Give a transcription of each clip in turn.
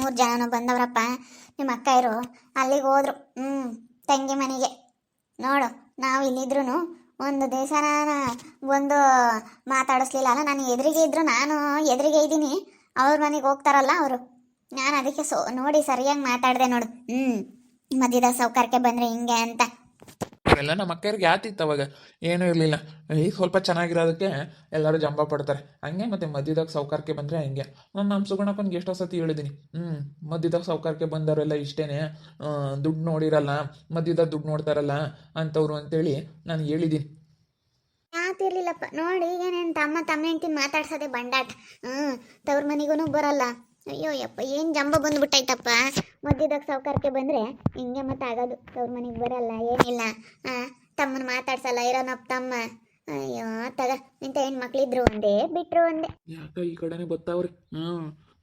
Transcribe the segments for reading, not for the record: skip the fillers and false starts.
3 ಜನನು ಬಂದವ್ರಪ್ಪ ನಿಮ್ಮ ಅಕ್ಕ ಇರು ಅಲ್ಲಿಗೆ ಹೋದ್ರು. ತಂಗಿ ಮನೆಗೆ. ನೋಡು, ನಾವು ಇಲ್ಲಿದ್ರು ಒಂದು ದಿವಸನ ಒಂದು ಮಾತಾಡಿಸ್ಲಿಲ್ಲ ಅಲ್ಲ. ನಾನು ಎದುರಿಗೆ ಇದ್ರು, ನಾನು ಎದುರಿಗೆ ಇದ್ದೀನಿ, ಅವ್ರ ಮನೆಗೆ ಹೋಗ್ತಾರಲ್ಲ ಅವರು. ನಾನು ಅದಕ್ಕೆ ನೋಡಿ ಸರಿಯಾಗಿ ಮಾತಾಡಿದೆ ನೋಡು. ಮಧ್ಯದ ಸೌಕರ್ಯಕ್ಕೆ ಬಂದರೆ ಹಿಂಗೆ ಅಂತ. ಎಲ್ಲ ನಮ್ಮ ಅಕ್ಕವ್ರಿಗೆ ಯಾತಿತ್ತು ಅವಾಗ, ಏನೂ ಇರಲಿಲ್ಲ. ಈಗ ಸ್ವಲ್ಪ ಚೆನ್ನಾಗಿರೋದಕ್ಕೆ ಎಲ್ಲರೂ ಜಂಬ ಪಡ್ತಾರೆ ಹಂಗೆ. ಮತ್ತೆ ಮಧ್ಯದಾಗ ಸೌಕರ್ಯಕ್ಕೆ ಬಂದರೆ ಹಂಗೆ. ನಾನು ನಮ್ಮ ಸುಗುಣಪ್ಪನಿಗೆ ಎಷ್ಟೋ ಸತಿ ಹೇಳಿದ್ದೀನಿ, ಮಧ್ಯದಾಗ ಸೌಕರ್ಯಕ್ಕೆ ಬಂದವರೆಲ್ಲ ಇಷ್ಟೇನೆ, ದುಡ್ಡು ನೋಡಿರಲ್ಲ, ಮಧ್ಯದಾಗ ದುಡ್ಡು ನೋಡ್ತಾರಲ್ಲ ಅಂಥವ್ರು ಅಂತೇಳಿ ನಾನು ಹೇಳಿದ್ದೀನಿ. ಯಾತಿರ್ಲಿಲ್ಲಪ್ಪ ನೋಡಿ, ಏನೇನು ತಮ್ಮ ಹೆಂಡ್ತಿನ ಮಾತಾಡ್ಸೋದೆ ಬಂಡಾಟ. ತವ್ರ ಮನೆಗೂ ಬರಲ್ಲ. ಅಯ್ಯೋ ಯಪ್ಪ, ಏನು ಜಂಬ ಬಂದ್ಬಿಟ್ಟೈತಪ್ಪ. ಮಧ್ಯದಾಗ ಸೌಕರ್ಯಕ್ಕೆ ಬಂದರೆ ಹಿಂಗೆ ಮತ್ತೆ ಆಗೋದು. ತವ್ರ ಮನೆಗೆ ಬರಲ್ಲ, ಏನಿಲ್ಲ. ತಮ್ಮನ ಮಾತಾಡ್ಸಲ್ಲ, ಇರೋನಪ್ಪ ತಮ್ಮ. ಅಯ್ಯೋ ತಗ, ಇಂಥ ಹೆಣ್ಮಕ್ಳಿದ್ರು ಒಂದೇ, ಬಿಟ್ಟರು ಒಂದೇ. ಯಾಕೆ ಈ ಕಡೆನೇ ಬರ್ತಾವ್ರಿ?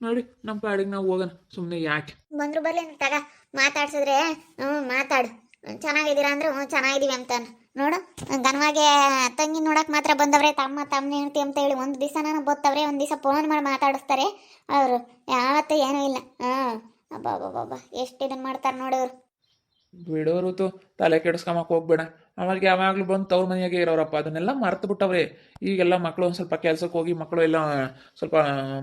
ನೋಡಿ, ನಮ್ಮ ಪಾಡಿಗೆ ನಾವು ಹೋಗೋಣ, ಸುಮ್ಮನೆ ಯಾಕೆ ಬಂದ್ರು ಬರ್ಲಿ ತಗ. ಮಾತಾಡ್ಸಿದ್ರೆ ಮಾತಾಡು. ಚೆನ್ನಾಗಿದ್ದೀರಾ ಅಂದ್ರೆ ಚೆನ್ನಾಗಿದ್ದೀವಿ ಅಂತಾನೆ. ನೋಡು, ಗನವಾಗೆ ತಂಗಿ ನೋಡಕ್ ಮಾತ್ರ ಬಂದವ್ರೆ, ತಮ್ಮ ಹೆಂಡ್ತಿ ಅಂತ ಹೇಳಿ ಒಂದು ದಿವಸ ನಾನು ಬರ್ತವ್ರೆ, ಒಂದು ದಿವಸ ಫೋನ್ ಮಾಡಿ ಮಾತಾಡಿಸ್ತಾರೆ ಅವರು. ಯಾವತ್ತೂ ಏನೂ ಇಲ್ಲ. ಅಬ್ಬಾ ಎಷ್ಟು ಇದನ್ನು ಮಾಡ್ತಾರೆ ನೋಡೋರು. ಬಿಡೋರು ತಲೆ ಕೆಡಿಸ್ಕೊಂಬಕ್ಕೆ ಹೋಗ್ಬೇಡ. ಅವಾಗ ಯಾವಾಗಲೂ ಬಂದು ತವ್ರ ಮನೆಯಾಗೆ ಇರೋರಪ್ಪ, ಅದನ್ನೆಲ್ಲ ಮರ್ತು ಬಿಟ್ಟವ್ರೆ. ಈಗೆಲ್ಲ ಮಕ್ಕಳು ಒಂದು ಸ್ವಲ್ಪ ಕೆಲ್ಸಕ್ಕೆ ಹೋಗಿ, ಮಕ್ಕಳು ಎಲ್ಲ ಸ್ವಲ್ಪ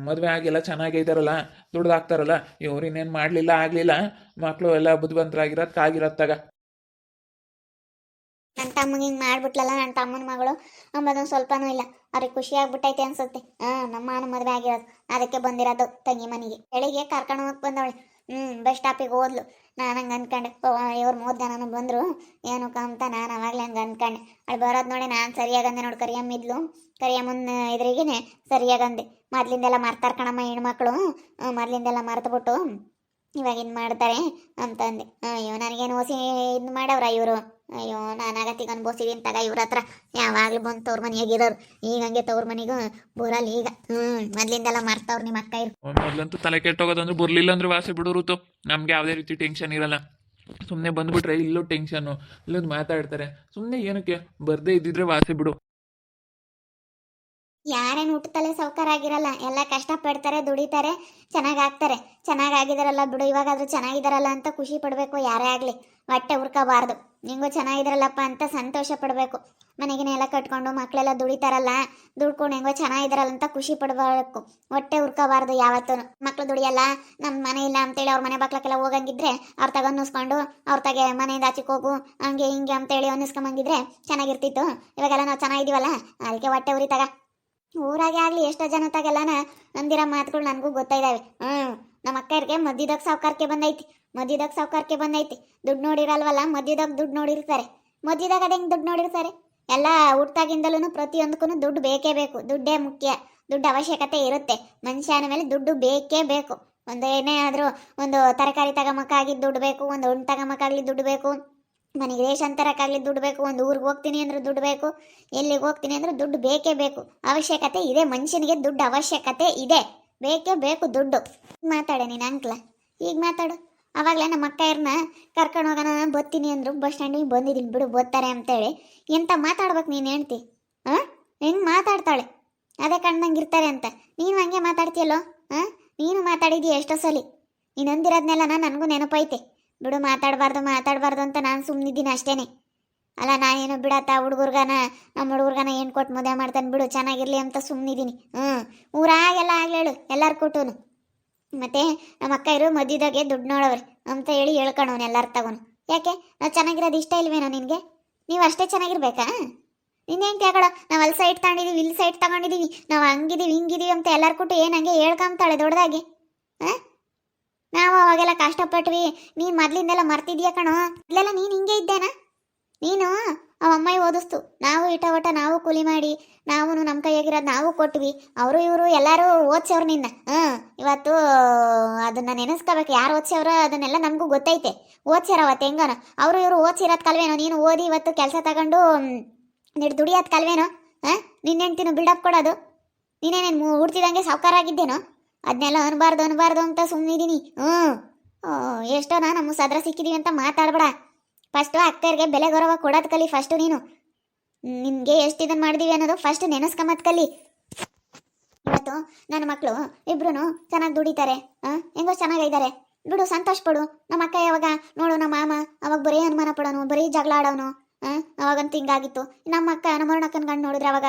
ಮದುವೆ ಆಗಿ ಎಲ್ಲ ಚೆನ್ನಾಗೇ ಇದ್ದಾರಲ್ಲ, ದುಡ್ದಾಗ್ತಾರಲ್ಲ. ಇವ್ರು ಇನ್ನೇನು ಮಾಡಲಿಲ್ಲ, ಆಗಲಿಲ್ಲ. ಮಕ್ಕಳು ಎಲ್ಲ ಬುದ್ಧಿವಂತರಾಗಿರೋದು ತಗ. ನನ್ನ ತಮ್ಮಂಗೆ ಹಿಂಗೆ ಮಾಡ್ಬಿಟ್ಲಲ್ಲ ನನ್ನ ತಮ್ಮನ ಮಗಳು ಅಂಬೋದೊಂದು ಸ್ವಲ್ಪನೂ ಇಲ್ಲ. ಅವ್ರಿಗೆ ಖುಷಿ ಆಗ್ಬಿಟ್ಟೈತೆ ಅನ್ಸುತ್ತೆ. ನಮ್ಮ ಮಾನ ಮದುವೆ ಆಗಿರೋದು, ಅದಕ್ಕೆ ಬಂದಿರೋದು ತಂಗಿ ಮನೆಗೆ. ಬೆಳಿಗ್ಗೆ ಕರ್ಕೊಂಡು ಹೋಗಕ್ಕೆ ಬಂದವಳೆ. ಬಸ್ ಸ್ಟಾಪಿಗೆ ಹೋದ್ಲು. ನಾನು ಹಂಗೆ ಅಂದ್ಕೊಂಡೆ, ಇವ್ರು 3 ಜನನು ಬಂದರು ಏನಕ್ಕ ಅಂತ ನಾನು ಅವಾಗಲೇ ಹಂಗೆ ಅಂದ್ಕೊಂಡೆ. ಅಲ್ಲಿ ಬರೋದು ನೋಡಿ ನಾನು ಸರಿಯಾಗಂದೆ ನೋಡಿ. ಕರಿಯಮ್ಮಿದ್ಲು, ಕರಿಯಮ್ಮನ ಎದುರಿಗೇನೆ ಸರಿಯಾಗಂದೆ. ಮೊದಲಿಂದೆಲ್ಲ ಮರ್ತಾರೆ ಕಣಮ್ಮ ಹೆಣ್ಮಕ್ಳು, ಮೊದಲಿಂದೆಲ್ಲ ಮರ್ತುಬಿಟ್ಟು ಇವಾಗ ಇನ್ನು ಮಾಡ್ತಾರೆ ಅಂತಂದೆ. ಅಯ್ಯೋ, ನನಗೇನು ಹೊಸಿ ಇದು ಮಾಡವ್ರ ಇವರು. ಅಯ್ಯೋ, ನಾನು ಆಗತ್ತಿಗೆ ಅನ್ಬೋಸಿದೀನಿ ತಗ ಇವ್ರ ಹತ್ರ. ಯಾವಾಗಲೂ ಬಂದು ತವ್ರ ಮನೆಯಾಗಿರೋರು, ಈಗ ಹಂಗೆ ತವ್ರ ಮನೆಗೂ ಬರಲ್ಲ ಈಗ. ಮೊದಲಿಂದೆಲ್ಲ ಮರ್ತವ್ರು ನಿಮ್ಮ ಅಕ್ಕ ಇರು. ಮೊದಲಂತೂ ತಲೆ ಕೆಟ್ಟೋಗೋದಂದ್ರೆ ಬರಲಿಲ್ಲ ಅಂದ್ರೆ ವಾಸಿ ಬಿಡೋರುತ್ತು. ನಮಗೆ ಯಾವುದೇ ರೀತಿ ಟೆನ್ಷನ್ ಇರಲ್ಲ. ಸುಮ್ಮನೆ ಬಂದುಬಿಟ್ರೆ ಇಲ್ಲೂ ಟೆನ್ಷನ್ನು, ಇಲ್ಲೊಂದು ಮಾತಾಡ್ತಾರೆ. ಸುಮ್ಮನೆ ಏನಕ್ಕೆ ಬರದೇ ಇದ್ದಿದ್ರೆ ವಾಸಿ ಬಿಡು. ಯಾರೇನು ಹುಟ್ಟುತ್ತಲೇ ಸೌಕರ್ ಆಗಿರಲ್ಲ, ಎಲ್ಲ ಕಷ್ಟಪಡ್ತಾರೆ, ದುಡಿತಾರೆ, ಚೆನ್ನಾಗಾಗ್ತಾರೆ. ಚೆನ್ನಾಗಾಗಿದಾರಲ್ಲ ಬಿಡು, ಇವಾಗಾದ್ರೂ ಚೆನ್ನಾಗಿದಾರಲ್ಲ ಅಂತ ಖುಷಿ ಪಡಬೇಕು. ಯಾರೇ ಆಗಲಿ ಹೊಟ್ಟೆ ಹುರ್ಕೋಬಾರ್ದು. ನಿಂಗೂ ಚೆನ್ನಾಗಿದಾರಲ್ಲಪ್ಪ ಅಂತ ಸಂತೋಷ ಪಡಬೇಕು. ಮನೆಗಿನೆಲ್ಲ ಕಟ್ಕೊಂಡು ಮಕ್ಕಳೆಲ್ಲ ದುಡಿತಾರಲ್ಲ, ದುಡ್ಕೊಂಡು ಹೆಂಗೋ ಚೆನ್ನಾಗಿದಾರಲ್ಲ ಅಂತ ಖುಷಿ ಪಡಬೇಕು. ಹೊಟ್ಟೆ ಹುರ್ಕೋಬಾರ್ದು ಯಾವತ್ತೂ. ಮಕ್ಕಳು ದುಡಿಯಲ್ಲ, ನಮ್ಮ ಮನೆ ಇಲ್ಲ ಅಂತೇಳಿ ಅವ್ರ ಮನೆ ಬಾಕ್ಲಕ್ಕೆಲ್ಲ ಹೋಗಂಗಿದ್ರೆ ಅವ್ರ ತಗ ಅನ್ನಿಸ್ಕೊಂಡು ಅವ್ರ ತಗೆ ಮನೆಯಿಂದ ಆಚೆಗೆ ಹೋಗು ಹಂಗೆ ಹಿಂಗೆ ಅಂತೇಳಿ ಅನ್ನಿಸ್ಕೊಂಬಂಗಿದ್ರೆ ಚೆನ್ನಾಗಿರ್ತಿತ್ತು. ಇವಾಗೆಲ್ಲ ನಾವು ಚೆನ್ನಾಗಿದ್ದೀವಲ್ಲ, ಅದಕ್ಕೆ ಹೊಟ್ಟೆ ಉರಿ ತಗ. ಊರಾಗೆ ಆಗಲಿ ಎಷ್ಟೋ ಜನ ತಾಗೆಲ್ಲನ ನಂದಿರೋ ಮಾತುಗಳು ನನಗೂ ಗೊತ್ತಾಯಿದ್ದಾವೆ. ನಮ್ಮ ಅಕ್ಕರಿಗೆ ಮಧ್ಯದಾಗ ಸೌಕರ್ಯಕ್ಕೆ ಬಂದೈತಿ. ದುಡ್ಡು ನೋಡಿರಲ್ವಲ್ಲ, ಮಧ್ಯದಾಗ ದುಡ್ಡು ನೋಡಿರ್ತಾರೆ. ಮಧ್ಯದಾಗ ಅದು ಹೆಂಗೆ ದುಡ್ಡು ನೋಡಿರ್ತಾರೆ? ಎಲ್ಲ ಹುಟ್ಟಾಗಿಂದಲೂ ಪ್ರತಿಯೊಂದಕ್ಕೂ ದುಡ್ಡು ಬೇಕೇ ಬೇಕು. ದುಡ್ಡೇ ಮುಖ್ಯ. ದುಡ್ಡು ಅವಶ್ಯಕತೆ ಇರುತ್ತೆ. ಮನುಷ್ಯನ ಮೇಲೆ ದುಡ್ಡು ಬೇಕೇ ಬೇಕು. ಒಂದು ಏನೇ ಆದರೂ ಒಂದು ತರಕಾರಿ ತಗೊಂಬಕ್ಕಾಗಿ ದುಡ್ಡು ಬೇಕು, ಒಂದು ಹಣ್ಣು ತಗೊಂಬಕ್ಕಾಗಲಿ ದುಡ್ಡು ಬೇಕು, ಮನೆಗೆ ರೇಷನ್ ತರಕ್ಕಾಗಲಿ ದುಡ್ಡು ಬೇಕು, ಒಂದು ಊರಿಗೆ ಹೋಗ್ತೀನಿ ಅಂದ್ರೆ ದುಡ್ಡು ಬೇಕು, ಎಲ್ಲಿಗೆ ಹೋಗ್ತೀನಿ ಅಂದ್ರೆ ದುಡ್ಡು ಬೇಕೇ ಬೇಕು. ಅವಶ್ಯಕತೆ ಇದೆ, ಮನುಷ್ಯನಿಗೆ ದುಡ್ಡು ಅವಶ್ಯಕತೆ ಇದೆ, ಬೇಕೇ ಬೇಕು ದುಡ್ಡು. ಮಾತಾಡೆ ನೀನು ಅಂಕ್ಲ, ಈಗ ಮಾತಾಡು. ಆವಾಗಲೇ ನಮ್ಮ ಅಕ್ಕಯ್ಯರನ್ನ ಕರ್ಕೊಂಡು ಹೋಗೋಣ ಬರ್ತೀನಿ ಅಂದರು, ಬಸ್ ಸ್ಟ್ಯಾಂಡಿಗೆ ಬಂದಿದ್ದೀನಿ ಬಿಡು ಬರ್ತಾರೆ ಅಂತೇಳಿ. ಎಂತ ಮಾತಾಡ್ಬೇಕು ನೀನು ಹೇಳ್ತಿ? ಹೆಂಗೆ ಮಾತಾಡ್ತಾಳೆ, ಅದೇ ಕಣ್ದಂಗೆ ಇರ್ತಾರೆ ಅಂತ. ನೀನು ಹಂಗೆ ಮಾತಾಡ್ತೀಯಲ್ಲೋ. ನೀನು ಮಾತಾಡಿದ್ದೀಯ ಎಷ್ಟೋ ಸಲಿ. ನೀನು ಅಂದಿರೋದ್ನೆಲ್ಲ ನನಗೂ ನೆನಪೈತೆ. ಬಿಡು, ಮಾತಾಡಬಾರ್ದು ಅಂತ ನಾನು ಸುಮ್ಮನಿದ್ದೀನಿ ಅಷ್ಟೇನೆ. ಅಲ್ಲ, ನಾನೇನು ಬಿಡತ್ತ ನಮ್ಮ ಹುಡುಗರ್ಗನ ಏನು ಕೊಟ್ಟು ಮದುವೆ ಮಾಡ್ತಾನೆ ಬಿಡು, ಚೆನ್ನಾಗಿರ್ಲಿ ಅಂತ ಸುಮ್ಮನಿದ್ದೀನಿ. ಊರಾಗೆಲ್ಲ ಆಗ್ಲೇಳು ಎಲ್ಲರೂ ಕೊಟ್ಟುನು. ಮತ್ತೆ ನಮ್ಮ ಅಕ್ಕ ಇರೋ ಮಧ್ಯದಾಗೆ ದುಡ್ಡು ನೋಡವ್ರೆ ಅಂತ ಹೇಳಿ ಹೇಳ್ಕೊಳವನು ಎಲ್ಲರ ತಗೋನು. ಯಾಕೆ ನಾವು ಚೆನ್ನಾಗಿರೋದು ಇಷ್ಟ ಇಲ್ವೇನೋ ನಿನಗೆ? ನೀವು ಅಷ್ಟೇ ಚೆನ್ನಾಗಿರ್ಬೇಕಾ? ನಿನ್ನೇನು ಕೇಳೋ, ನಾವು ಅಲ್ಲಿ ಸೈಡ್ ತಗೊಂಡಿದ್ದೀವಿ, ಇಲ್ಲಿ ಸೈಡ್ ತಗೊಂಡಿದ್ದೀವಿ, ನಾವು ಹಂಗಿದ್ದೀವಿ ಹಿಂಗಿದ್ದೀವಿ ಅಂತ ಎಲ್ಲರೂ ಕೊಟ್ಟು ಏನು ಹಂಗೆ ಹೇಳ್ಕೊಂತಾಳೆ ದೊಡ್ಡದಾಗಿ. ನಾವು ಅವಾಗೆಲ್ಲ ಕಷ್ಟಪಟ್ವಿ, ನೀನು ಮೊದಲಿಂದೆಲ್ಲ ಮರ್ತಿದ್ಯಾ ಕಣೋ. ಮೊದಲೆಲ್ಲ ನೀನು ಹಿಂಗೆ ಇದ್ದೇನಾ? ನೀನು ಅಮ್ಮಯ್ಯ ಓದಿಸ್ತು, ನಾವು ಇಟ ನಾವು ಕೂಲಿ ಮಾಡಿ ನಾವು ನಮ್ಮ ಕೈಯಾಗಿರೋದು ನಾವು ಕೊಟ್ವಿ. ಅವರು ಇವರು ಎಲ್ಲರೂ ಓದಿಸೋರು ನಿನ್ನ. ಇವತ್ತು ಅದನ್ನ ನೆನೆಸ್ಕೋಬೇಕು, ಯಾರು ಓದಿಸೋರು ಅದನ್ನೆಲ್ಲ ನಮಗೂ ಗೊತ್ತೈತೆ. ಓದಿಸ್ಯಾರ ಅವತ್ತು ಹೆಂಗನ, ಅವರು ಇವರು ಓದಿಸಿರೋದು ಕಲ್ವೇನೋ. ನೀನು ಓದಿ ಇವತ್ತು ಕೆಲಸ ತಗೊಂಡು ದುಡಿಯೋದು ಕಲ್ವೇನೋ. ನಿನ್ನೆಂಟಿನ ಬಿಲ್ಡಪ್ ಕೊಡೋದು. ನೀನೇನೇನು ಹುಡ್ತಿದಂಗೆ ಸಾವ್ಕಾರ ಆಗಿದ್ದೇನೋ? ಅದನ್ನೆಲ್ಲ ಅನ್ಬಾರ್ದು ಅಂತ ಸುಮ್ಮನಿದ್ದೀನಿ. ಎಷ್ಟೋ ನಮ್ಮ ಸದ್ರ ಸಿಕ್ಕಿದೀವಿ ಅಂತ ಮಾತಾಡ್ಬೇಡ. ಫಸ್ಟು ಅಕ್ಕರಿಗೆ ಬೆಲೆ ಗೌರವ ಕೊಡೋದು ಕಲಿ. ಫಸ್ಟು ನೀನು ನಿನಗೆ ಎಷ್ಟು ಇದನ್ನು ಮಾಡಿದೀವಿ ಅನ್ನೋದು ಫಸ್ಟ್ ನೆನೆಸ್ಕೊಂಬತ್ ಕಲಿ. ಇವತ್ತು ನನ್ನ ಮಕ್ಕಳು ಇಬ್ರು ಚೆನ್ನಾಗಿ ದುಡಿತಾರೆ, ಹೆಂಗೋ ಚೆನ್ನಾಗಿದ್ದಾರೆ. ಬಿಡು, ಸಂತೋಷ ಪಡು. ನಮ್ಮ ಅಕ್ಕ ಯಾವಾಗ ನೋಡು, ನಮ್ಮ ಮಾಮ ಅವಾಗ ಬರೀ ಅನುಮಾನ ಪಡೋನು, ಬರೀ ಜಗಳ ಆಡೋನು. ಅವಾಗಂತೂ ಹಿಂಗಾಗಿತ್ತು. ನಮ್ಮ ಅಕ್ಕ ನಮ್ಮ ಅರುಣಕ್ಕನ ಗಂಡು ನೋಡಿದ್ರೆ ಅವಾಗ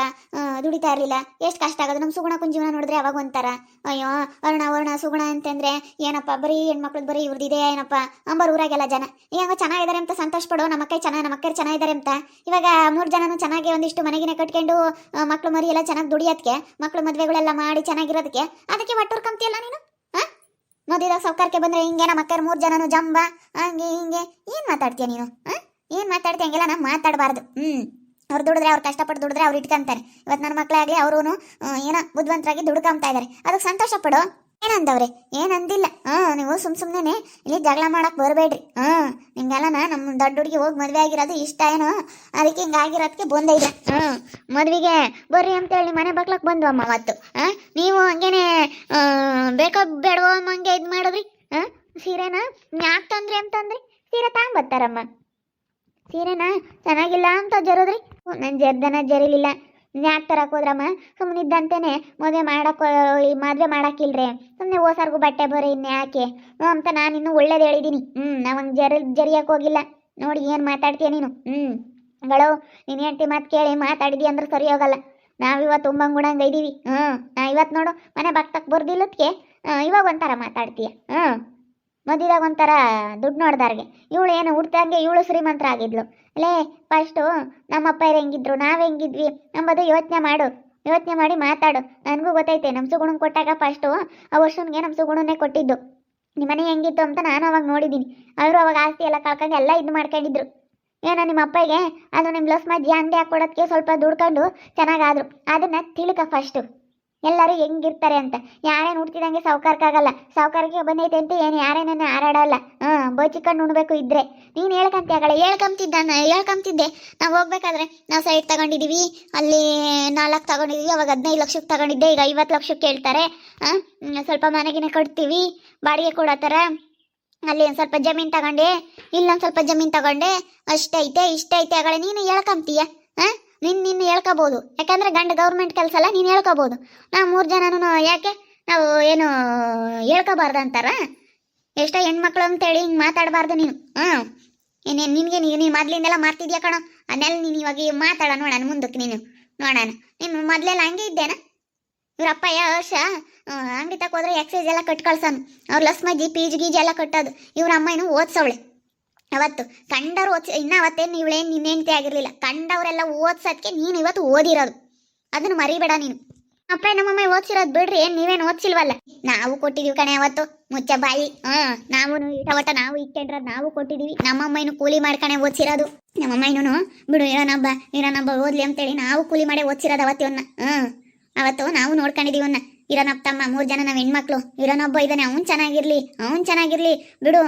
ದುಡಿತಾ ಇರಲಿಲ್ಲ. ಎಷ್ಟು ಕಷ್ಟ ಆಗೋದು. ನಮ್ಮ ಸುಗುಣಕ್ಕನ ಜೀವನ ನೋಡಿದ್ರೆ ಅವಾಗ ಒಂಥರ ಅಯ್ಯೋ ಅರುಣ ಸುಗುಣ ಅಂತಂದ್ರೆ ಏನಪ್ಪ ಬರೀ ಹೆಣ್ಮಕ್ಳು ಬರೀ ಇವ್ರದಿದೆ ಏನಪ್ಪ ಅಂಬರ್ ಊರಾಗೆಲ್ಲ ಜನ ಹೆಂಗೋ ಚೆನ್ನಾಗಿದ್ದಾರೆ ಅಂತ ಸಂತೋಷ ಪಡೋ. ನಮ್ಮ ಅಕ್ಕರು ಚೆನ್ನಾಗಿದ್ದಾರೆ ಅಂತ. ಇವಾಗ 3 ಜನನು ಚೆನ್ನಾಗಿ ಒಂದಿಷ್ಟು ಮನೆಗಿನ ಕಟ್ಕೊಂಡು ಮಕ್ಳು ಮರಿ ಎಲ್ಲ ಚೆನ್ನಾಗಿ ದುಡಿಯೋದಕ್ಕೆ, ಮಕ್ಳು ಮದುವೆಗಳೆಲ್ಲ ಮಾಡಿ ಚೆನ್ನಾಗಿರೋದಕ್ಕೆ ಅದಕ್ಕೆ ಒಟ್ಟೂರ್ ಕಂತಿಯಲ್ಲ ನೀನು. ಮದುವೆದಾಗ ಸೌಕರ್ಯಕ್ಕೆ ಬಂದ್ರೆ ಹಿಂಗೆ ನಮ್ಮ ಅಕ್ಕರು 3 ಜನನು ಜಂಬ ಹಂಗೆ ಹಿಂಗೆ ಏನು ಮಾತಾಡ್ತೀಯ ನೀನು? ಏನು ಮಾತಾಡ್ತೀಯ? ಹಂಗೆಲ್ಲ ನಾವು ಮಾತಾಡಬಾರ್ದು. ಅವ್ರು ದುಡಿದ್ರೆ, ಅವ್ರು ಕಷ್ಟಪಟ್ಟು ದುಡಿದ್ರೆ ಅವ್ರು ಇಟ್ಕೊಂತಾರೆ. ಇವತ್ತು ನನ್ನ ಮಕ್ಕಳಾಗಲಿ ಅವರು ಏನೋ ಬುದ್ಧಿವಂತರಾಗಿ ದುಡ್ಕೊಂತಾ ಇದ್ದಾರೆ, ಅದಕ್ಕೆ ಸಂತೋಷ ಪಡೋ. ಏನಂದವ್ರೆ? ಏನಂದಿಲ್ಲ. ನೀವು ಸುಮ್ಮನೆ ಇಲ್ಲಿ ಜಗಳ ಮಾಡಕ್ ಬರಬೇಡ್ರಿ. ನಿಮ್ಗೆಲ್ಲ ನಮ್ಮ ದೊಡ್ಡ ಹುಡುಗಿ ಹೋಗಿ ಮದುವೆ ಆಗಿರೋದು ಇಷ್ಟ ಏನೋ, ಅದಕ್ಕೆ ಹಿಂಗಾಗಿರೋದಕ್ಕೆ ಬಂದೈತೆ. ಮದುವೆಗೆ ಬರ್ರಿ ಅಂತೇಳಿ ಮನೆ ಬಕ್ಲಕ್ಕೆ ಬಂದ್ವು ಅಮ್ಮ ಅವತ್ತು. ನೀವು ಹಂಗೇನೆ ಬೇಕೋ ಬೇಡವೋ ಹಂಗೆ ಇದು ಮಾಡಿದ್ರಿ. ಸೀರೆನ ಯಾಕೆ ತಂದ್ರಿ ಅಂತಂದ್ರಿ, ಸೀರೆ ತಗೊಂಬರ್ತಾರಮ್ಮ. ಸೀರೆನ ಚೆನ್ನಾಗಿಲ್ಲ ಅಂತ ಜರೋದ್ರಿ. ನಾನು ಜರ್ದನ ಜರಿಲಿಲ್ಲ. ಯಾಕೆ ತರಕ್ಕೆ ಹೋದ್ರಮ್ಮ? ಸುಮ್ಮನಿದ್ದಂತೇನೆ ಮದುವೆ ಮಾಡಾಕಿಲ್ರಿ. ಸುಮ್ಮನೆ ಓಸಾರ್ಗು ಬಟ್ಟೆ ಬರೀ ಇನ್ಯಾಕೆ ಅಂತ ನಾನು ಇನ್ನೂ ಒಳ್ಳೇದು ಹೇಳಿದ್ದೀನಿ. ನಾವಂಗೆ ಜರಿಯಕ್ಕೆ ಹೋಗಿಲ್ಲ. ನೋಡಿ ಏನು ಮಾತಾಡ್ತೀಯ ನೀನು? ಗಳು ನೀನು ಹೆಂಡತಿ ಮಾತು ಕೇಳಿ ಮಾತಾಡಿದಿ ಅಂದ್ರೆ ಸರಿ ಹೋಗಲ್ಲ. ನಾವಿವತ್ತು ಉಮ್ಮಂಗುಣಂಗೆ ಇದ್ದೀವಿ. ನಾ ಇವತ್ತು ನೋಡು ಮನೆ ಬಕ್ತಕ್ಕೆ ಬರ್ದಿಲ್ಲದಕ್ಕೆ ಇವಾಗ ಒಂಥರ ಮಾತಾಡ್ತೀಯ. ಮದುವೆದಾಗ ಒಂಥರ ದುಡ್ಡು ನೋಡ್ದಾರ್ಗೆ. ಇವಳು ಏನು ಹುಡ್ತಂಗೆ ಇವಳು ಶ್ರೀಮಂತರ ಆಗಿದ್ಲು. ಅಲ್ಲೇ ಫಸ್ಟು ನಮ್ಮಪ್ಪ ಹೆಂಗಿದ್ರು, ನಾವು ಹೆಂಗಿದ್ವಿ ಅಂಬೋದು ಯೋಚನೆ ಮಾಡಿ ಮಾತಾಡು. ನನಗೂ ಗೊತ್ತೈತೆ. ನಮ್ಮ ಸುಗುಣನ್ ಕೊಟ್ಟಾಗ ಫಸ್ಟು ಆ ವರ್ಷನ್ಗೆ ನಮ್ಮ ಸುಗುಣನ್ನೇ ಕೊಟ್ಟಿದ್ದು. ನಿಮ್ಮನೆ ಹೆಂಗಿತ್ತು ಅಂತ ನಾನು ಅವಾಗ ನೋಡಿದ್ದೀನಿ. ಅವರು ಅವಾಗ ಆಸ್ತಿ ಎಲ್ಲ ಕಳ್ಕೊಂಡು ಎಲ್ಲ ಇದು ಮಾಡ್ಕೊಂಡಿದ್ರು. ಏನೋ ನಿಮ್ಮ ಅಪ್ಪಗೆ ಅದು ನಿಮ್ಮ ಲಸ್ ಮಜ್ಜಿ ಅಂಗಡಿ ಹಾಕ್ಕೊಡೋದಕ್ಕೆ ಸ್ವಲ್ಪ ದುಡ್ಕೊಂಡು ಚೆನ್ನಾಗಾದ್ರು. ಅದನ್ನು ತಿಳ್ಕ ಫಸ್ಟು ಎಲ್ಲರೂ ಹೆಂಗಿರ್ತಾರೆ ಅಂತ. ಯಾರೇನು ಹುಡ್ತಿದಂಗೆ ಸಾವುಕಾರಕ್ಕಾಗಲ್ಲ. ಸಾವುಕಾರಕ್ಕೆ ಬಂದೈತೆ ಅಂತ ಏನು ಯಾರೇನೇನು ಹಾರಾಡಲ್ಲ. ಬಚ್ಚಿಕೊಂಡು ಉಣ್ಬೇಕು ಇದ್ರೆ. ನೀನು ಹೇಳ್ಕೊಂತಿ ಆಗಲ್ಲ. ಹೇಳ್ಕೊಂತಿದ್ದೆ. ನಾವು ಹೋಗ್ಬೇಕಾದ್ರೆ ನಾವು ಸೈಟ್ ತಗೊಂಡಿದ್ದೀವಿ, ಅಲ್ಲಿ 4 ತಗೊಂಡಿದ್ದೀವಿ. ಅವಾಗ 15 ಲಕ್ಷಕ್ಕೆ ತಗೊಂಡಿದ್ದೆ, ಈಗ 50 ಲಕ್ಷಕ್ಕೆ ಕೇಳ್ತಾರೆ. ಸ್ವಲ್ಪ ಮನೆಗಿನ ಕಟ್ತೀವಿ, ಬಾಡಿಗೆ ಕೊಡೋತರ. ಅಲ್ಲಿ ಒಂದು ಸ್ವಲ್ಪ ಜಮೀನು ತಗೊಂಡೆ, ಇಲ್ಲೊಂದು ಸ್ವಲ್ಪ ಜಮೀನು ತಗೊಂಡೆ, ಅಷ್ಟೈತೆ ಇಷ್ಟೈತೆ ಆಗಲ್ಲ. ನೀನು ಹೇಳ್ಕೊಂತೀಯ. ನಿನ್ನ ಹೇಳ್ಕೋಬೋದು, ಯಾಕಂದ್ರೆ ಗಂಡ ಗೌರ್ಮೆಂಟ್ ಕೆಲಸ ಅಲ್ಲ, ನೀನು ಹೇಳ್ಕೋಬೋದು. ನಾವು 3 ಜನನು ಯಾಕೆ ನಾವು ಏನು ಹೇಳ್ಕೋಬಾರ್ದು ಅಂತಾರ? ಎಷ್ಟೋ ಹೆಣ್ಮಕ್ಳು ಅಂತೇಳಿ ಹಿಂಗೆ ಮಾತಾಡಬಾರ್ದು ನೀನು. ನಿನಗೆ ನೀನು ಮೊದಲಿಂದೆಲ್ಲ ಮಾಡ್ತಿದ್ಯಾ ಕಣೋ. ಅದನ್ನೆಲ್ಲ ನೀನು ಇವಾಗ ಮಾತಾಡ ನೋಡೋಣ ಮುಂದಕ್ಕೆ. ನೋಡೋಣ ನೀನು ಮೊದಲೆಲ್ಲ ಹಂಗೆ ಇದ್ದೇನ? ಇವರಪ್ಪ ವರ್ಷ ಅಂಗಡಿ ತಕೋದ್ರೆ ಎಕ್ಸೈಸ್ ಎಲ್ಲ ಕಟ್ ಕಳ್ಸೋನು. ಅವ್ರು ಲಸ್ ಮಜ್ಜಿ ಪೀಜ್ ಗೀಜ್ ಎಲ್ಲ ಕಟ್ಟೋದು. ಇವ್ರ ಅಮ್ಮ ಏನು ಓದ್ಸವಳೆ ಅವತ್ತು. ಕಂಡವ್ರು ಇನ್ನು ಅವತ್ತೇನು ಇವಳೇನು ನಿನ್ನೆಂತೆ ಆಗಿರಲಿಲ್ಲ. ಕಂಡವರೆಲ್ಲ ಓದ್ಸೋದಕ್ಕೆ ನೀನು ಇವತ್ತು ಓದಿರೋದು, ಅದನ್ನು ಮರಿಬೇಡ ನೀನು. ಅಪ್ಪ ನಮ್ಮಮ್ಮ ಓದ್ಸಿರೋದು ಬಿಡ್ರಿ, ಏನು ನೀವೇನು ಓದ್ಸಿಲ್ವಲ್ಲ. ನಾವು ಕೊಟ್ಟಿದ್ದೀವಿ ಕಣೆ ಅವತ್ತು, ಮುಚ್ಚ ಬಾಯಿ. ನಾವು ಇಟವಟ ನಾವು ಇಕ್ಕೊಂಡಿರೋದು ನಾವು ಕೊಟ್ಟಿದ್ದೀವಿ. ನಮ್ಮಮ್ಮ ಕೂಲಿ ಮಾಡ್ಕಣೆ ಓದ್ಸಿರೋದು. ನಮ್ಮಮ್ಮ ಬಿಡು ಇರೋನೊಬ್ಬ ಓದ್ಲಿ ಅಂತೇಳಿ ನಾವು ಕೂಲಿ ಮಾಡೇ ಓದ್ಸಿರೋದು ಅವತ್ತಿವನ್ನ. ಅವತ್ತು ನಾವು ನೋಡ್ಕೊಂಡಿದ್ದೀವನ್ನ. ಇರೋನಪ್ಪ ತಮ್ಮ 3 ಜನ ನಾವು ಹೆಣ್ಮಕ್ಳು. ಇರೋನೊಬ್ಬ ಇದ್ದಾನೆ, ಅವ್ನು ಚೆನ್ನಾಗಿರ್ಲಿ ಬಿಡು.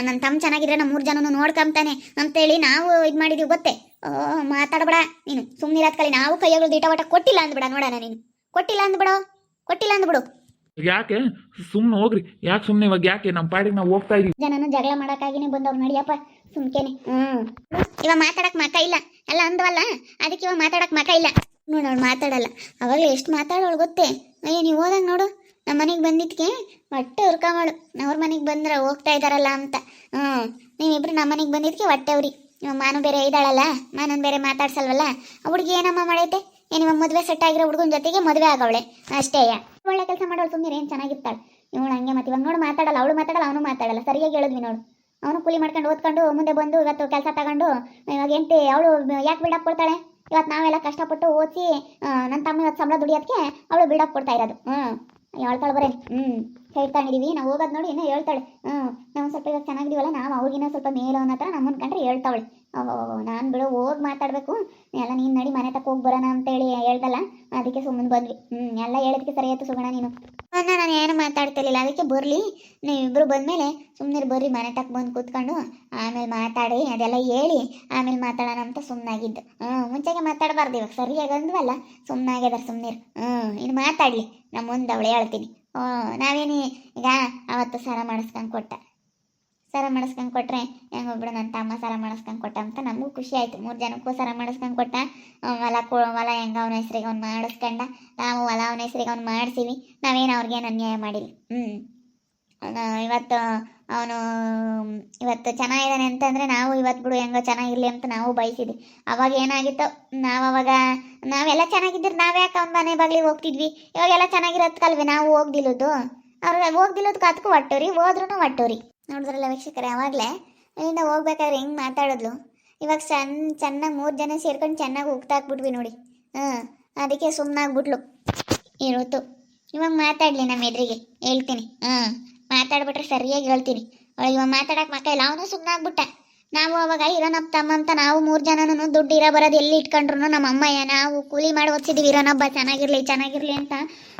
ನನ್ನ ತಮ್ಮ ಚೆನ್ನಾಗಿದ್ರೆ ನಮ್ಮ 3 ಜನನು ನೋಡ್ಕೊಂತಾನೆ ಅಂತೇಳಿ ನಾವು ಇದು ಮಾಡಿದೀವಿ ಗೊತ್ತೇ. ಮಾತಾಡಬೇಡ ನೀನು, ಸುಮ್ಮನಿರೋದ್ ಕಲಿ. ನಾವು ಕೈಯಾಗ ಇಟವಟ ಕೊಟ್ಟಿಲ್ಲ ಅಂದ್ಬಿಡ. ನೋಡೋಣ ನೀನು ಕೊಟ್ಟಿಲ್ಲ ಅಂದ್ಬಿಡು. ಯಾಕೆ ಸುಮ್ಮನೆ ಹೋಗ್ರಿ? ಯಾಕೆ ಸುಮ್ಮನೆ ಇವಾಗ ಯಾಕೆ ನಮ್ಮ ಪಾಡಿಗೆ ನಾವು ಹೋಗ್ತಾ ಇದೀವಿ. ಜನನು ಜಗಳ ಮಾಡೋಕ್ಕಾಗಿನೇ ಬಂದವ್ರು ನಡಿಯಪ್ಪ ಸುಮ್ಕೇನೆ. ಇವಾಗ ಮಾತಾಡಕ್ ಮಕ ಇಲ್ಲ ಎಲ್ಲ ಅಂದ್ವಲ್ಲ, ಅದಕ್ಕೆ ಇವಾಗ ಮಾತಾಡಕ್ ಮಕ ಇಲ್ಲ. ನೋಡೋಳು ಮಾತಾಡಲ್ಲ. ಅವಾಗಲೇ ಎಷ್ಟು ಮಾತಾಡೋಳು ಗೊತ್ತೇ. ಅಯ್ಯೋ ನೀವು ಹೋದಂಗೆ ನೋಡು. ನಮ್ಮ ಮನೆಗೆ ಬಂದಿದ್ದಕ್ಕೆ ಹೊಟ್ಟೆ ಹುರ್ಕೊಂಬಳು. ಅವ್ರ ಮನೆಗೆ ಬಂದ್ರೆ ಹೋಗ್ತಾ ಇದ್ದಾರಲ್ಲ ಅಂತ. ನೀವಿಬ್ರು ನಮ್ಮ ಮನೆಗೆ ಬಂದಿದ್ದಕ್ಕೆ ಹೊಟ್ಟೆ ಉರಿ. ಮಾನು ಬೇರೆ ಇದ್ದಾಳಲ್ಲ, ಮಾನನ್ ಬೇರೆ ಮಾತಾಡ್ಸಲ್ವಲ್ಲ. ಆ ಹುಡುಗಿ ಏನಮ್ಮ ಮಾಡೈತೆ? ಏನಿವಾಗ ಮದುವೆ ಸೆಟ್ ಆಗಿರೋ ಹುಡುಗನ ಜೊತೆಗೆ ಮದುವೆ ಆಗವಳೆ ಅಷ್ಟೇ. ಒಳ್ಳೆ ಕೆಲಸ ಮಾಡೋಳು, ಸುಮ್ಮನೆ ಏನು ಚೆನ್ನಾಗಿರ್ತಾಳೆ ಇವಳು. ಹಂಗೆ ಮತ್ತೆ ಇವಾಗ ನೋಡು ಮಾತಾಡಲ್ಲ, ಅವಳು ಮಾತಾಡಲ್ಲ, ಅವನು ಮಾತಾಡಲ್ಲ. ಸರಿಯಾಗಿ ಹೇಳಿದ್ವಿ ನೋಡು. ಅವನು ಕೂಲಿ ಮಾಡ್ಕೊಂಡು ಓದ್ಕೊಂಡು ಮುಂದೆ ಬಂದು ಇವತ್ತು ಕೆಲಸ ತಗೊಂಡು ಇವಾಗ ಅವಳು ಯಾಕೆ ಬಿಲ್ಡಪ್ ಕೊಡ್ತಾಳೆ? ಇವತ್ತು ನಾವೆಲ್ಲ ಕಷ್ಟಪಟ್ಟು ಓದಿಸಿ ನನ್ನ ತಮ್ಮ ಇವತ್ತು ಸಂಬಳ ದುಡಿಯೋದಕ್ಕೆ ಅವಳು ಬಿಲ್ಡಪ್ ಕೊಡ್ತಾ ಇರೋದು. ಹೇಳ್ತಾಳೆ ಬರೇ. ಹೇಳ್ತಾಣಿದೀವಿ ನಾವು ಹೋಗೋದು ನೋಡಿ ಇನ್ನೂ ಹೇಳ್ತಾಳೆ. ನಾವು ಸ್ವಲ್ಪ ಇವಾಗ ಚೆನ್ನಾಗಿದೀವಲ್ಲ, ನಾವು ಅವ್ರಿಗಿನ್ನ ಸ್ವಲ್ಪ ಮೇಲು ಅನ್ನೋ ಥರ ನಮ್ಮನ್ನ ಕಂಡ್ರೆ ಹೇಳ್ತಾವಳೆ. ನಾನು ಬಿಡು ಹೋಗಿ ಮಾತಾಡಬೇಕು ಎಲ್ಲ. ನೀನು ನಡಿ ಮನೆ ತಕ್ಕ ಹೋಗಿ ಬರೋಣ ಅಂತೇಳಿ ಹೇಳ್ದಲ್ಲ, ಅದಕ್ಕೆ ಸುಮ್ಮನೆ ಬಂದ್ವಿ. ಎಲ್ಲ ಹೇಳೋದಕ್ಕೆ ಸರಿ ಆಯ್ತು ಸುಗಣ ನೀನು. ನಾನು ಏನು ಮಾತಾಡ್ತಿರ್ಲಿಲ್ಲ, ಅದಕ್ಕೆ ಬರಲಿ ನೀವಿಬ್ಬರು ಬಂದಮೇಲೆ ಸುಮ್ಮನೆ ಬರ್ರಿ ಮನೆ ತಕ್ಕ ಬಂದು ಕೂತ್ಕೊಂಡು ಆಮೇಲೆ ಮಾತಾಡಿ ಅದೆಲ್ಲ ಹೇಳಿ ಆಮೇಲೆ ಮಾತಾಡೋಣ ಅಂತ ಸುಮ್ಮನಾಗಿದ್ದು. ಮುಂಚೆಗೆ ಮಾತಾಡಬಾರ್ದು, ಇವಾಗ ಸರಿಯಾಗಿ ಅಂದ್ವಲ್ಲ ಸುಮ್ಮನಾಗ್ಯದಾರ. ಸುಮ್ಮನೆ ಇನ್ನು ಮಾತಾಡಲಿ, ನಮ್ಮ ಮುಂದೆ ಅವಳು ಹೇಳ್ತೀನಿ. ನಾವೇನು ಈಗ ಅವತ್ತು ಸಾರ ಮಾಡಿಸ್ಕೊಂಡು ಕೊಟ್ಟ ಸರ ಮಾಡಿಸ್ಕೊಂಡು ಕೊಟ್ರೆ ಹೆಂಗೊಬ್ರು ನನ್ನ ತಮ್ಮ ಸರ ಮಾಡಿಸ್ಕೊಂಡು ಕೊಟ್ಟ ಅಂತ ನಮಗೂ ಖುಷಿ ಆಯಿತು. 3 ಜನಕ್ಕೂ ಸರ ಮಾಡಿಸ್ಕೊಂಡು ಕೊಟ್ಟ. ಹೊಲ ಹೆಂಗ ಅವನ ಹೆಸ್ರಿಗೆ ಅವ್ನು ಮಾಡಿಸ್ಕೊಂಡ, ನಾವು ಹೊಲ ಅವನ ಹೆಸ್ರಿಗೆ ಅವ್ನು ಮಾಡಿಸಿವಿ. ನಾವೇನು ಅವ್ರಿಗೇನು ಅನ್ಯಾಯ ಮಾಡಿಲ್ಲ. ಇವತ್ತು ಅವನು ಇವತ್ತು ಚೆನ್ನಾಗಿದ್ದಾನೆ ಅಂತಂದರೆ ನಾವು ಇವತ್ತು ಬಿಡು ಹೆಂಗೋ ಚೆನ್ನಾಗಿರಲಿ ಅಂತ ನಾವು ಬಯಸಿದ್ವಿ. ಅವಾಗ ಏನಾಗಿತ್ತು, ನಾವೆಲ್ಲ ಚೆನ್ನಾಗಿದ್ರೆ ನಾವ್ಯಾಕೆ ಅವ್ನ ಮನೆ ಬಾಗಿಲಿಗೆ ಹೋಗ್ತಿದ್ವಿ. ಇವಾಗೆಲ್ಲ ಚೆನ್ನಾಗಿರೋದ್ಕಲ್ವೇ ನಾವು ಹೋಗ್ದಿಲ್ಲದು. ಅವ್ರಿಗೆ ಹೋಗ್ದಿಲ್ಲದಕ್ಕೆ ಅದಕ್ಕೂ ಒಟ್ಟೋರಿ, ಹೋದ್ರೂ ಒಟ್ಟೋರಿ. ನೋಡಿದ್ರಲ್ಲ ವೀಕ್ಷಕರೇ, ಅವಾಗಲೇ ಅಲ್ಲಿಂದ ಹೋಗ್ಬೇಕಾದ್ರೆ ಹೆಂಗೆ ಮಾತಾಡಿದ್ಲು. ಇವಾಗ ಚೆನ್ನಾಗಿ 3 ಜನ ಸೇರ್ಕೊಂಡು ಚೆನ್ನಾಗಿ ಹೋಗ್ತಾಕ್ಬಿಟ್ವಿ ನೋಡಿ. ಅದಕ್ಕೆ ಸುಮ್ಮನಾಗ್ಬಿಟ್ಲು ಇರುತ್ತು. ಇವಾಗ ಮಾತಾಡಲಿ ನಮ್ಮ ಎದುರಿಗೆ ಹೇಳ್ತೀನಿ. ಮಾತಾಡ್ಬಿಟ್ರೆ ಸರಿಯಾಗಿ ಹೇಳ್ತೀನಿ. ಇವಾಗ ಮಾತಾಡಕ್ಕೆ ಮಕ್ಕ ಇಲ್ಲ, ಅವನು ಸುಮ್ಮನಾಗ್ಬಿಟ್ಟ. ನಾವು ಅವಾಗ ಇರೋನಪ್ಪ ತಮ್ಮ ಅಂತ ನಾವು 3 ಜನನೂ ದುಡ್ಡು ಇರೋ ಬರೋದು ಎಲ್ಲಿ ಇಟ್ಕೊಂಡ್ರು ನಮ್ಮ ಅಮ್ಮಯ್ಯ ನಾವು ಕೂಲಿ ಮಾಡಿ ಓದಿಸಿದ್ವಿ. ಇರೋನೊಬ್ಬ ಚೆನ್ನಾಗಿರ್ಲಿ ಅಂತ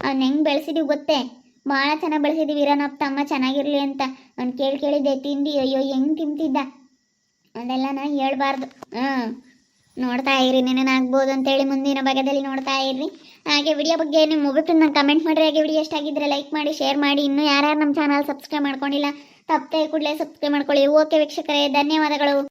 ಅವ್ನು ಹೆಂಗೆ ಬೆಳೆಸಿದ್ವಿ ಗೊತ್ತೇ, ಭಾಳ ಚೆನ್ನಾಗಿ ಬೆಳೆಸಿದ್ವಿ. ಇರೋನಪ್ಪ ತಮ್ಮ ಚೆನ್ನಾಗಿರ್ಲಿ ಅಂತ ಅವ್ನು ಕೇಳಿದ್ದೆ ತಿಂಡಿ ಅಯ್ಯೋ ಹೆಂಗೆ ತಿಂತಿದ್ದ, ಅದೆಲ್ಲ ನಾನು ಹೇಳ್ಬಾರ್ದು. ನೋಡ್ತಾ ಇರಿ, ನೆನನಾಗ್ಬೋದು ಅಂತೇಳಿ ಮುಂದಿನ ಭಾಗದಲ್ಲಿ ನೋಡ್ತಾ ಇರ್ರಿ. ಹಾಗೆ ವಿಡಿಯೋ ಬಗ್ಗೆ ನಿಮ್ಮ ಒಬ್ಬಟ್ಟು ನಂಗೆ ಕಮೆಂಟ್ ಮಾಡಿರಿ. ಹಾಗೆ ವಿಡಿಯೋ ಇಷ್ಟ ಆಗಿದ್ದರೆ ಲೈಕ್ ಮಾಡಿ, ಶೇರ್ ಮಾಡಿ. ಇನ್ನೂ ಯಾರ್ಯಾರು ನಮ್ಮ ಚಾನಲ್ ಸಬ್ಸ್ಕ್ರೈಬ್ ಮಾಡ್ಕೊಂಡಿಲ್ಲ ತಪ್ಪದೆ ಕೂಡಲೇ ಸಬ್ಸ್ಕ್ರೈಬ್ ಮಾಡ್ಕೊಳ್ಳಿ. ಓಕೆ ವೀಕ್ಷಕರೇ, ಧನ್ಯವಾದಗಳು.